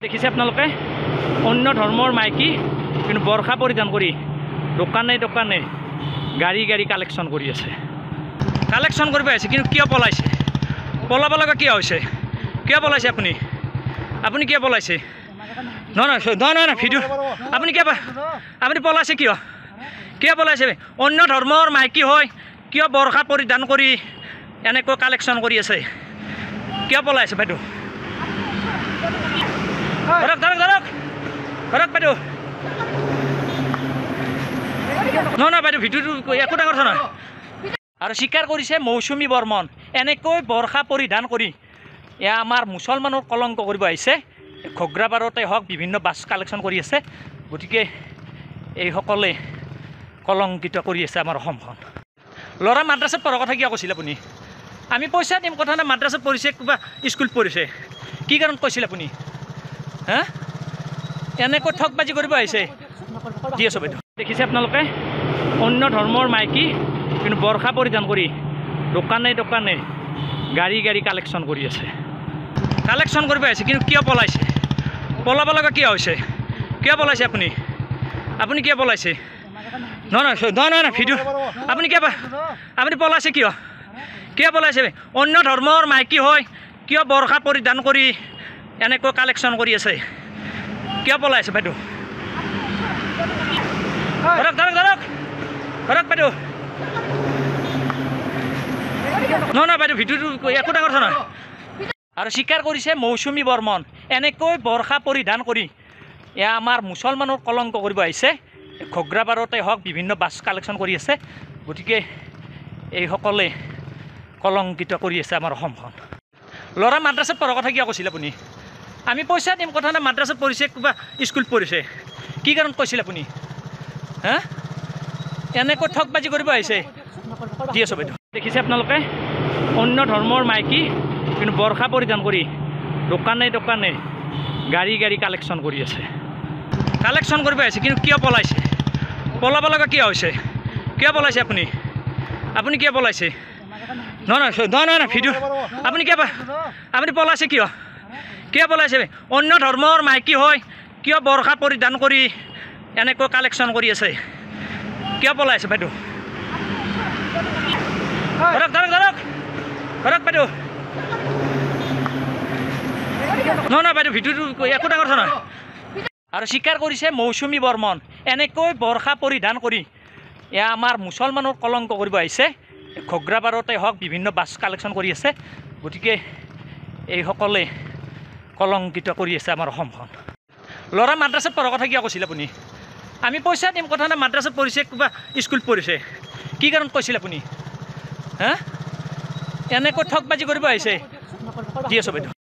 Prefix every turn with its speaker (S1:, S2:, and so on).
S1: দেখিছে আপোনালোকে অন্য ধৰ্মৰ মাইকী কিন্তু বৰখা পৰিধান কৰি দোকানে দোকানে গাড়ী কালেকশ্যন কৰি আছে। কালেকশ্যন কৰিব আহিছে কিন্তু কিয় পলাইছে? পলাব লগা কিয় হৈছে? কিয় পলাইছে আপুনি? আপুনি কিয় পলাইছে? নহয় ভিডিঅ' আপুনি পলাইছে কিয়? কিয় পলাইছে? অন্য ধৰ্মৰ মাইকী হয় কিয় বৰখা পৰিধান কৰি এনেকৈ কালেকশ্যন কৰি আছে? কিয় পলাইছে বাইদেউ? ধৰক বাইদেউ। নহয় বাইদেউ, ভিডিঅ'টো একো ডাঙৰ কথা নহয়। আৰু স্বীকাৰ কৰিছে মৌচুমী বৰ্মন এনেকৈ বৰখা পৰিধান কৰি এয়া আমাৰ মুছলমানৰ কলংক কৰিব আহিছে। ঘগ্ৰাপাৰতে হওক বিভিন্ন বাছ কালেকশ্যন কৰি আছে। গতিকে এইসকলে কলংকিত কৰি আছে আমাৰ অসমখন। ল'ৰা মাদ্ৰাছাত পঢ়াৰ কথা কিয় কৈছিল আপুনি? আমি পইচা দিম কথা নাই, মাদ্ৰাছাত পঢ়িছে কিবা স্কুলত পঢ়িছে, কি কাৰণত কৈছিল আপুনি? হা এনেকৈ ঠগবাজি কৰিব আহিছে। দি আছোঁ বাইদেউ। দেখিছে আপোনালোকে অন্য ধৰ্মৰ মাইকী কিন্তু বৰখা পৰিধান কৰি দোকানে দোকানে গাড়ী কালেকশ্যন কৰি আছে। কালেকশ্যন কৰিব আহিছে কিন্তু কিয় পলাইছে? পলাব লগা কিয় হৈছে? কিয় পলাইছে আপুনি? আপুনি কিয় পলাইছে? নহয় ভিডিঅ' আপুনি পলাইছে কিয়? কিয় পলাইছে? অন্য ধৰ্মৰ মাইকী হয় কিয় বৰখা পৰিধান কৰি এনেকৈ কালেকশ্যন কৰি আছে? কিয় পলাইছে বাইদেউ? ধৰক বাইদেউ। নহয় বাইদেউ, ভিডিঅ'টো একো ডাঙৰ কথা নহয়। আৰু স্বীকাৰ কৰিছে মৌচুমী বৰ্মন এনেকৈ বৰখা পৰিধান কৰি এয়া আমাৰ মুছলমানৰ কলংক কৰিব আহিছে। ঘগ্ৰাপাৰতে হওক বিভিন্ন বাছ কালেকশ্যন কৰি আছে। গতিকে এইসকলে কলংকিত কৰি আছে আমাৰ অসমখন। ল'ৰা মাদ্ৰাছাত পঢ়াৰ কথা কিয় কৈছিল আপুনি? আমি পইচা দিম কথা নাই, মাদ্ৰাছাত পঢ়িছে কিবা স্কুলত পঢ়িছে, কি কাৰণত কৈছিল আপুনি? হা এনেকৈ ঠগবাজি কৰিব আহিছে। দি আছোঁ বাইদেউ। দেখিছে আপোনালোকে অন্য ধৰ্মৰ মাইকী কিন্তু বৰখা পৰিধান কৰি দোকানে দোকানে গাড়ী কালেকশ্যন কৰি আছে। কালেকশ্যন কৰিব আহিছে কিন্তু কিয় পলাইছে? পলাব লগা কিয় হৈছে? কিয় পলাইছে আপুনি? আপুনি কিয় পলাইছে? নহয় ভিডিঅ' আপুনি পলাইছে কিয়? কিয় পলাইছে? অন্য ধৰ্মৰ মাইকী হয় কিয় বৰখা পৰিধান কৰি এনেকৈ কালেকশ্যন কৰি আছে? কিয় পলাইছে বাইদেউ? ধৰক বাইদেউ। নহয় বাইদেউ, ভিডিঅ'টো একো ডাঙৰ কথা নহয়। আৰু স্বীকাৰ কৰিছে মৌচুমী বৰ্মন এনেকৈ বৰখা পৰিধান কৰি এয়া আমাৰ মুছলমানৰ কলংক কৰিব আহিছে। ঘগ্ৰাপাৰতে হওক বিভিন্ন বাছ কালেকশ্যন কৰি আছে। গতিকে এইসকলে কলংকিত কৰি আছে আমাৰ অসমখন। ল'ৰা মাদ্ৰাছাত পঢ়াৰ কথা কিয় কৈছিল আপুনি? আমি পইচা দিম কথা নাই, মাদ্ৰাছাত পঢ়িছে কিবা স্কুলত পঢ়িছে, কি কাৰণত কৈছিল আপুনি? হা এনেকৈ ঠগবাজি কৰিব আহিছে। দি আছোঁ বাইদেউ।